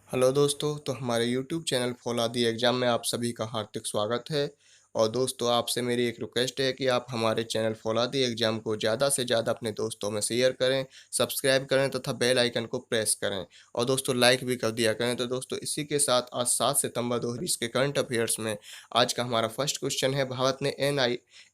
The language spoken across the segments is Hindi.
हेलो दोस्तों, तो हमारे यूट्यूब चैनल फौलादी एग्ज़ाम में आप सभी का हार्दिक स्वागत है। और दोस्तों, आपसे मेरी एक रिक्वेस्ट है कि आप हमारे चैनल फौलादी एग्ज़ाम को ज़्यादा से ज़्यादा अपने दोस्तों में शेयर करें, सब्सक्राइब करें तथा बेल आइकन को प्रेस करें और दोस्तों लाइक भी कर दिया करें। तो दोस्तों, इसी के साथ आज 7 सितंबर 2020 के करंट अफेयर्स में आज का हमारा फर्स्ट क्वेश्चन है। भारत ने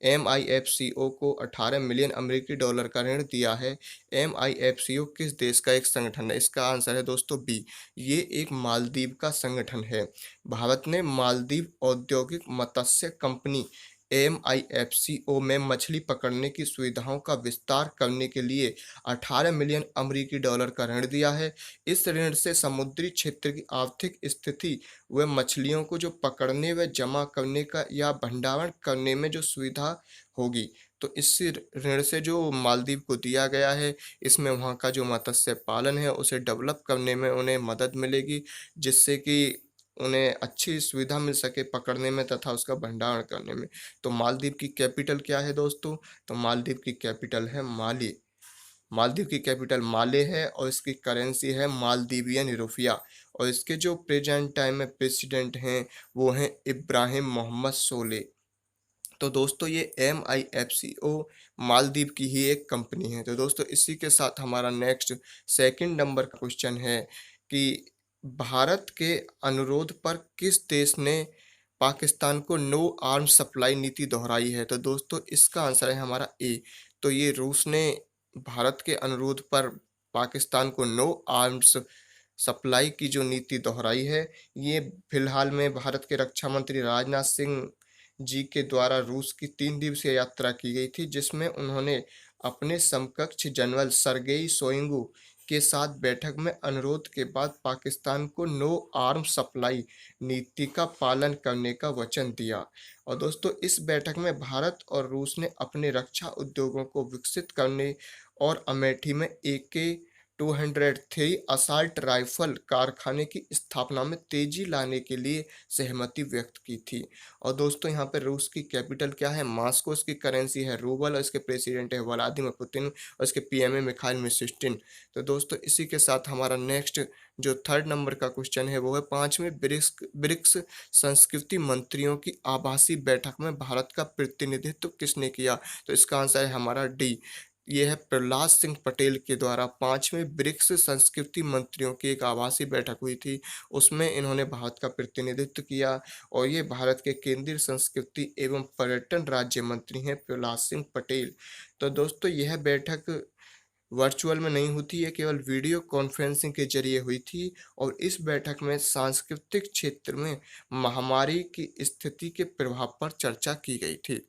एमआईएफसीओ को 18 मिलियन अमेरिकी डॉलर का ऋण दिया है। एमआईएफसीओ किस देश का एक संगठन है? इसका आंसर है दोस्तों बी। ये एक मालदीव का संगठन है। भारत ने मालदीव औद्योगिक मत्स्य कंपनी एमआईएफसीओ में मछली पकड़ने की सुविधाओं का विस्तार करने के लिए 18 मिलियन अमेरिकी डॉलर का ऋण दिया है। इस ऋण से समुद्री क्षेत्र की आर्थिक स्थिति व मछलियों को जो पकड़ने व जमा करने का या भंडारण करने में जो सुविधा होगी। तो इस ऋण से जो मालदीव को दिया गया है, इसमें वहाँ का जो मत्स्य पालन है उसे डेवलप करने में उन्हें मदद मिलेगी, जिससे कि उन्हें अच्छी सुविधा मिल सके पकड़ने में तथा उसका भंडारण करने में। तो मालदीव की कैपिटल क्या है दोस्तों? तो मालदीव की कैपिटल है माले। मालदीव की कैपिटल माले है और इसकी करेंसी है मालदीवियन रुपया। और इसके जो प्रेजेंट टाइम में प्रेसिडेंट हैं वो हैं इब्राहिम मोहम्मद सोले। तो दोस्तों, ये एमआईएफसीओ मालदीव की ही एक कंपनी है। तो दोस्तों, इसी के साथ हमारा नेक्स्ट सेकंड नंबर का क्वेश्चन है कि भारत के अनुरोध पर किस देश ने पाकिस्तान को नो आर्म्स सप्लाई नीति दोहराई है? तो दोस्तों, इसका आंसर है हमारा ए। तो ये रूस ने भारत के अनुरोध पर पाकिस्तान को नो आर्म्स सप्लाई की जो नीति दोहराई है, ये फिलहाल में भारत के रक्षा मंत्री राजनाथ सिंह जी के द्वारा रूस की 3 दिवसीय यात्रा की गई थी, जिसमें उन्होंने अपने समकक्ष जनरल सर्गेई शोइगु के साथ बैठक में अनुरोध के बाद पाकिस्तान को नो आर्म्स सप्लाई नीति का पालन करने का वचन दिया। और दोस्तों, इस बैठक में भारत और रूस ने अपने रक्षा उद्योगों को विकसित करने और अमेठी में AK-203 असॉल्ट राइफल कारखाने की स्थापना में तेजी लाने के लिए सहमति व्यक्त की थी। और दोस्तों, यहाँ पे रूस की कैपिटल क्या है? मॉस्को। इसकी करेंसी है रूबल और इसके प्रेसिडेंट है व्लादिमीर पुतिन और इसके पीएमए मिखाइल मिशुस्टिन। तो दोस्तों, इसी के साथ हमारा नेक्स्ट जो थर्ड नंबर का क्वेश्चन है वो है, पांचवें ब्रिक्स संस्कृति मंत्रियों की आभासी बैठक में भारत का प्रतिनिधित्व किसने किया? तो इसका आंसर है हमारा डी। ये है प्रहलाद सिंह पटेल के द्वारा 5वें ब्रिक्स संस्कृति मंत्रियों की एक आभासी बैठक हुई थी। उसमें इन्होंने भारत का प्रतिनिधित्व किया और ये भारत के केंद्रीय संस्कृति एवं पर्यटन राज्य मंत्री हैं प्रहलाद सिंह पटेल। तो दोस्तों, यह बैठक वर्चुअल में नहीं हुई, है केवल वीडियो कॉन्फ्रेंसिंग के जरिए हुई थी और इस बैठक में सांस्कृतिक क्षेत्र में महामारी की स्थिति के प्रभाव पर चर्चा की गई थी।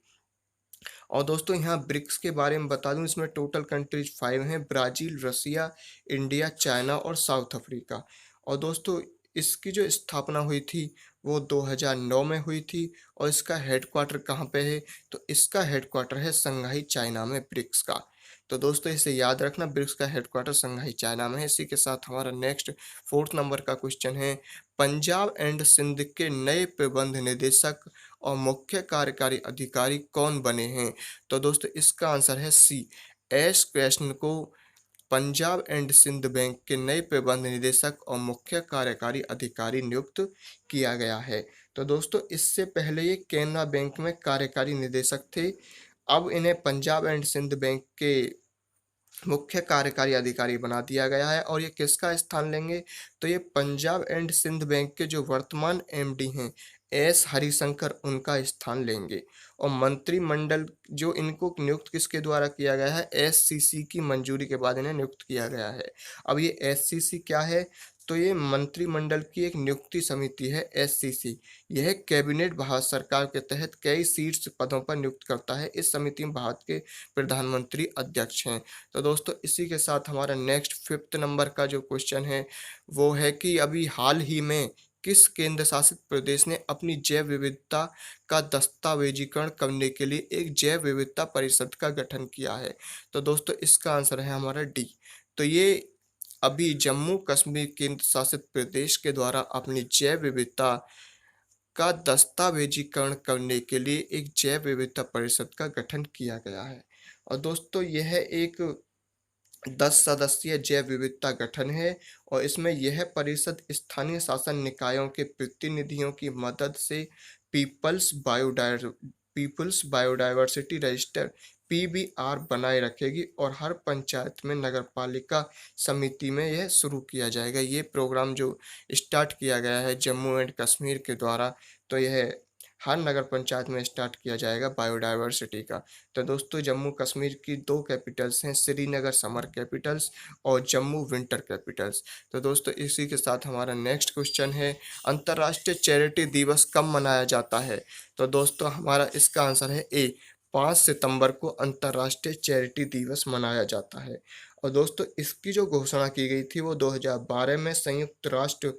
और दोस्तों, यहाँ ब्रिक्स के बारे में बता दूं, इसमें टोटल कंट्रीज 5 हैं: ब्राज़ील, रसिया, इंडिया, चाइना और साउथ अफ्रीका। और दोस्तों, इसकी जो स्थापना हुई थी वो 2009 में हुई थी। और इसका हेडक्वार्टर कहाँ पे है? तो इसका हेडक्वार्टर है संघाई चाइना में, ब्रिक्स का। तो दोस्तों, इसे याद रखना, ब्रिक्स का हेडक्वार्टर संघाई चाइना में है। इसी के साथ हमारा नेक्स्ट फोर्थ नंबर का क्वेश्चन है, पंजाब एंड सिंध के नए प्रबंध निदेशक और मुख्य कार्यकारी अधिकारी कौन बने हैं? तो दोस्तों, इसका आंसर है सी। एस कृष्ण को पंजाब एंड सिंध बैंक के नए प्रबंध निदेशक और मुख्य कार्यकारी अधिकारी नियुक्त किया गया है। तो दोस्तों, इससे पहले ये केनरा बैंक में कार्यकारी निदेशक थे। अब इन्हें पंजाब एंड सिंध बैंक के मुख्य कार्यकारी अधिकारी बना दिया गया है। और ये किसका स्थान लेंगे? तो ये पंजाब एंड सिंध बैंक के जो वर्तमान एमडी हैं एस हरिशंकर, उनका स्थान लेंगे। और मंत्रिमंडल जो इनको नियुक्त किसके द्वारा किया गया है? एससीसी की मंजूरी के बाद इन्हें नियुक्त किया गया है। अब ये एससीसी क्या है? तो ये मंत्रिमंडल की एक नियुक्ति समिति है एससीसी। यह कैबिनेट भारत सरकार के तहत कई शीर्ष पदों पर नियुक्त करता है। इस समिति में भारत के प्रधानमंत्री अध्यक्ष हैं। तो दोस्तों, इसी के साथ हमारा नेक्स्ट फिफ्थ नंबर का जो क्वेश्चन है वो है कि अभी हाल ही में किस केंद्र शासित प्रदेश ने अपनी जैव विविधता का दस्तावेजीकरण करने के लिए एक जैव विविधता परिषद का गठन किया है? तो दोस्तों, इसका आंसर है हमारा डी। तो ये अभी जम्मू कश्मीर केंद्र शासित प्रदेश के द्वारा अपनी जैव विविधता का दस्तावेजीकरण करने के लिए एक जैव विविधता परिषद का गठन किया गया है। और दोस्तों, यह एक 10 सदस्यीय जैव विविधता गठन है और इसमें यह परिषद स्थानीय शासन निकायों के प्रतिनिधियों की मदद से पीपल्स बायोडायवर्सिटी रजिस्टर पीबीआर बनाए रखेगी और हर पंचायत में नगरपालिका समिति में यह शुरू किया जाएगा। ये प्रोग्राम जो स्टार्ट किया गया है जम्मू एंड कश्मीर के द्वारा, तो यह हर नगर पंचायत में स्टार्ट किया जाएगा बायोडायवर्सिटी का। तो दोस्तों जम्मू कश्मीर की दो कैपिटल्स हैं, श्रीनगर समर कैपिटल्स और जम्मू विंटर कैपिटल्स। तो दोस्तों इसी के साथ हमारा नेक्स्ट क्वेश्चन है, अंतर्राष्ट्रीय चैरिटी दिवस कब मनाया जाता है? तो दोस्तों हमारा इसका आंसर है ए, 5 सितंबर को अंतर्राष्ट्रीय चैरिटी दिवस मनाया जाता है। और दोस्तों इसकी जो घोषणा की गई थी वो 2012 में संयुक्त राष्ट्र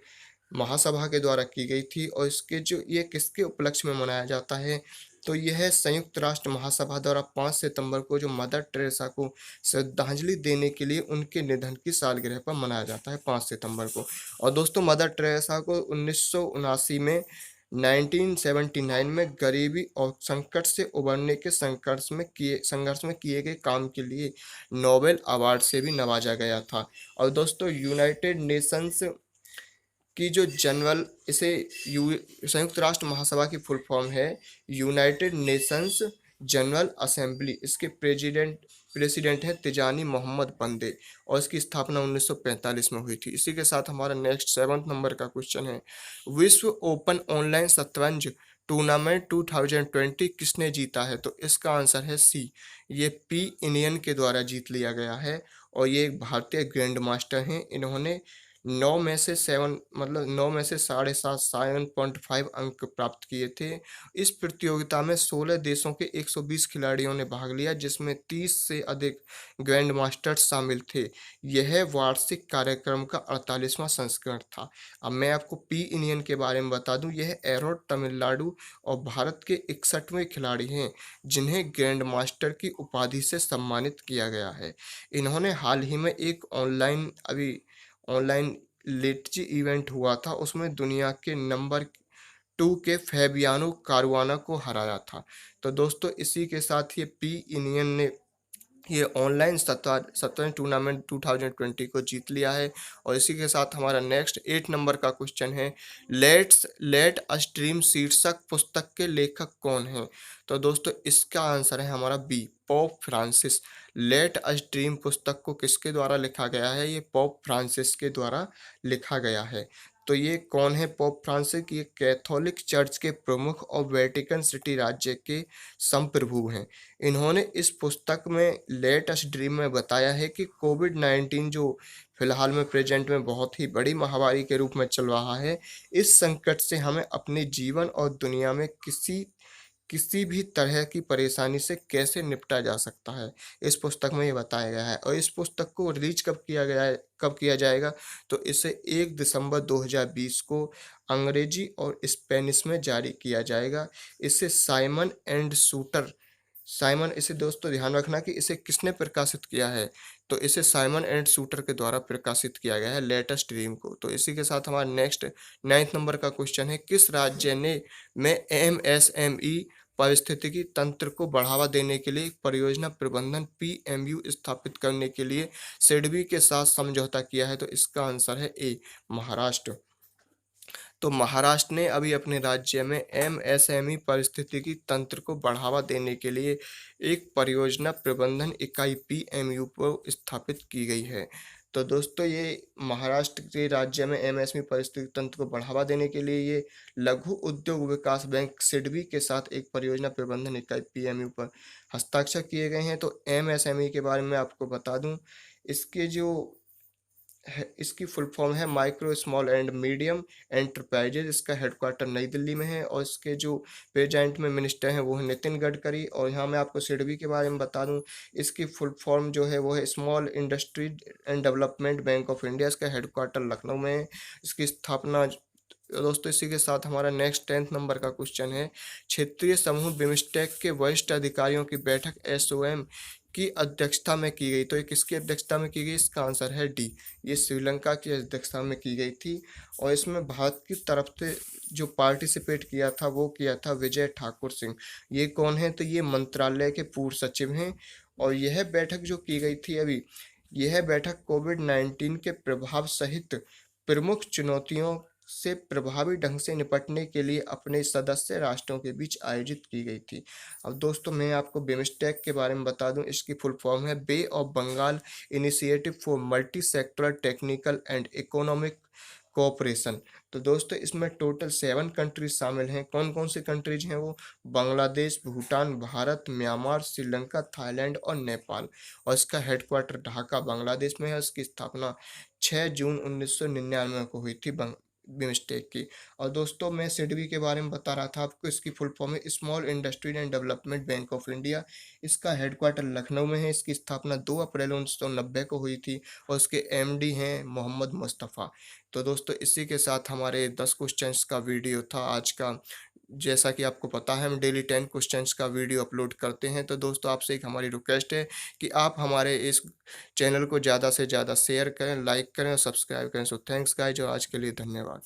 महासभा के द्वारा की गई थी। और इसके जो ये किसके उपलक्ष्य में मनाया जाता है, तो यह संयुक्त राष्ट्र महासभा द्वारा 5 सितंबर को जो मदर टेरेसा को श्रद्धांजलि देने के लिए उनके निधन की सालगिरह पर मनाया जाता है 5 सितंबर को। और दोस्तों मदर टेरेसा को 1979 में 1979 में गरीबी और संकट से उबरने के संघर्ष में किए गए काम के लिए नोबेल अवार्ड से भी नवाजा गया था। और दोस्तों यूनाइटेड नेशंस की जो जनरल इसे यू संयुक्त राष्ट्र महासभा की फुल फॉर्म है यूनाइटेड नेशंस जनरल असेंबली। इसके प्रेसिडेंट हैं तिजानी मोहम्मद बंदे और इसकी स्थापना 1945 में हुई थी। इसी के साथ हमारा नेक्स्ट 7 नंबर का क्वेश्चन है, विश्व ओपन ऑनलाइन शतरंज टूर्नामेंट 2020 किसने जीता है? तो इसका आंसर है सी, ये पी इंडियन के द्वारा जीत लिया गया है। और ये एक भारतीय ग्रैंड मास्टर हैं, इन्होंने 9 में से 7.5 7.5 अंक प्राप्त किए थे। इस प्रतियोगिता में 16 देशों के 120 खिलाड़ियों ने भाग लिया जिसमें 30 से अधिक ग्रैंड मास्टर्स शामिल थे। यह वार्षिक कार्यक्रम का 48वां संस्करण था। अब मैं आपको पी इंडियन के बारे में बता दूं, यह एरोड तमिलनाडु और भारत के 61वें खिलाड़ी हैं जिन्हें ग्रैंड मास्टर की उपाधि से सम्मानित किया गया है। इन्होंने हाल ही में एक ऑनलाइन लिटजी इवेंट हुआ था, उसमें दुनिया के नंबर 2 के फैबियानो कारुआना को हराया था। तो दोस्तों इसी के साथ ये पी इंडियन ने ये ऑनलाइन शतरंज टूर्नामेंट 2020 को जीत लिया है। और इसी के साथ हमारा नेक्स्ट 8 नंबर का क्वेश्चन है, लेट अस ड्रीम शीर्षक पुस्तक के लेखक कौन हैं? तो दोस्तों इसका आंसर है हमारा B, Pope Francis. Let us dream पुस्तक को किसके द्वारा लिखा गया है? ये पोप फ्रांसिस के द्वारा लिखा गया है। तो ये कौन है पोप फ्रांसिस? ये कैथोलिक चर्च के प्रमुख और वेटिकन सिटी राज्य के संप्रभु हैं। इन्होंने इस पुस्तक में लेट अस ड्रीम में बताया है कि कोविड-19 जो फिलहाल में प्रेजेंट में बहुत ही बड़ी महामारी के रूप में चल रहा है, इस संकट से हमें अपने जीवन और दुनिया में किसी किसी भी तरह की परेशानी से कैसे निपटा जा सकता है, इस पुस्तक में ये बताया गया है। और इस पुस्तक को रिलीज कब किया जाएगा? तो इसे 1 दिसंबर 2020 को अंग्रेजी और स्पेनिश में जारी किया जाएगा। इसे इसे दोस्तों ध्यान रखना कि इसे किसने प्रकाशित किया है, तो इसे साइमन एंड शूटर के द्वारा प्रकाशित किया गया है लेटेस्ट ड्रीम को। तो इसी के साथ हमारा नेक्स्ट 9th नंबर का क्वेश्चन है, किस राज्य ने में एमएसएमई पारिस्थितिकी तंत्र को बढ़ावा देने के लिए परियोजना प्रबंधन पीएमयू स्थापित करने के लिए सिडबी के साथ समझौता किया है? तो इसका आंसर है ए, महाराष्ट्र। तो महाराष्ट्र ने अभी अपने राज्य में एमएसएमई पारिस्थितिकी तंत्र को बढ़ावा देने के लिए एक परियोजना प्रबंधन इकाई पीएमयू को स्थापित की गई है। तो दोस्तों ये महाराष्ट्र के राज्य में एमएसएमई पारिस्थितिकी तंत्र को बढ़ावा देने के लिए ये लघु उद्योग विकास बैंक सिडबी के साथ एक परियोजना प्रबंधन इकाई पीएमयू पर हस्ताक्षर किए गए हैं। तो एमएसएमई के बारे में आपको बता दूं, इसके जो है इसकी फुल फॉर्म है micro small and medium enterprises. इसका हेडक्वार्टर नई दिल्ली में है और इसके जो प्रेजेंट में मिनिस्टर हैं वो है नितिन गडकरी। और यहाँ मैं आपको सिडबी के बारे में बता दूं, इसकी फुल फॉर्म जो है वो है small industry and development bank of India. इसका हेडक्वार्टर लखनऊ में है। इसकी स्थापना दोस्तों इसी के साथ हमारा नेक्स्ट 10th नंबर का क्वेश्चन है, क्षेत्रीय समूह बिमस्टेक के वरिष्ठ अधिकारियों की बैठक एसओएम की अध्यक्षता में की गई। तो ये किसकी अध्यक्षता में की गई? इसका आंसर है डी, ये श्रीलंका की अध्यक्षता में की गई थी। और इसमें भारत की तरफ से जो पार्टिसिपेट किया था विजय ठाकुर सिंह। ये कौन है? तो ये मंत्रालय के पूर्व सचिव हैं। और यह बैठक जो की गई थी अभी यह बैठक कोविड-19 के प्रभाव सहित प्रमुख चुनौतियों से प्रभावी ढंग से निपटने के लिए अपने सदस्य राष्ट्रों के बीच आयोजित की गई थी। अब दोस्तों मैं आपको बिमस्टेक के बारे में बता दूँ, इसकी फुल फॉर्म है bay of Bengal initiative for multi sectoral technical and economic cooperation. तो दोस्तों इसमें टोटल 7 कंट्रीज़ शामिल हैं। कौन-कौन सी कंट्रीज़ हैं वो? बांग्लादेश, भूटान, भारत, म्यांमार, श्रीलंका, थाईलैंड और नेपाल। और इसका हेडक्वार्टर ढाका बांग्लादेश में है। इसकी स्थापना 6 जून 1999 को हुई थी बिमस्टेक की। और दोस्तों मैं सिडबी के बारे में बता रहा था आपको, इसकी फुल फॉर्म है small industry and development bank of India. इसका हेडक्वार्टर लखनऊ में है। इसकी स्थापना 2 अप्रैल 1990 को हुई थी और इसके एमडी हैं मोहम्मद मुस्तफ़ा। तो दोस्तों इसी के साथ हमारे 10 क्वेश्चंस का वीडियो था आज का। जैसा कि आपको पता है हम डेली 10 क्वेश्चंस का वीडियो अपलोड करते हैं। तो दोस्तों आपसे एक हमारी रिक्वेस्ट है कि आप हमारे इस चैनल को ज़्यादा से ज़्यादा शेयर करें, लाइक करें और सब्सक्राइब करें। सो थैंक्स गाइस और आज के लिए धन्यवाद।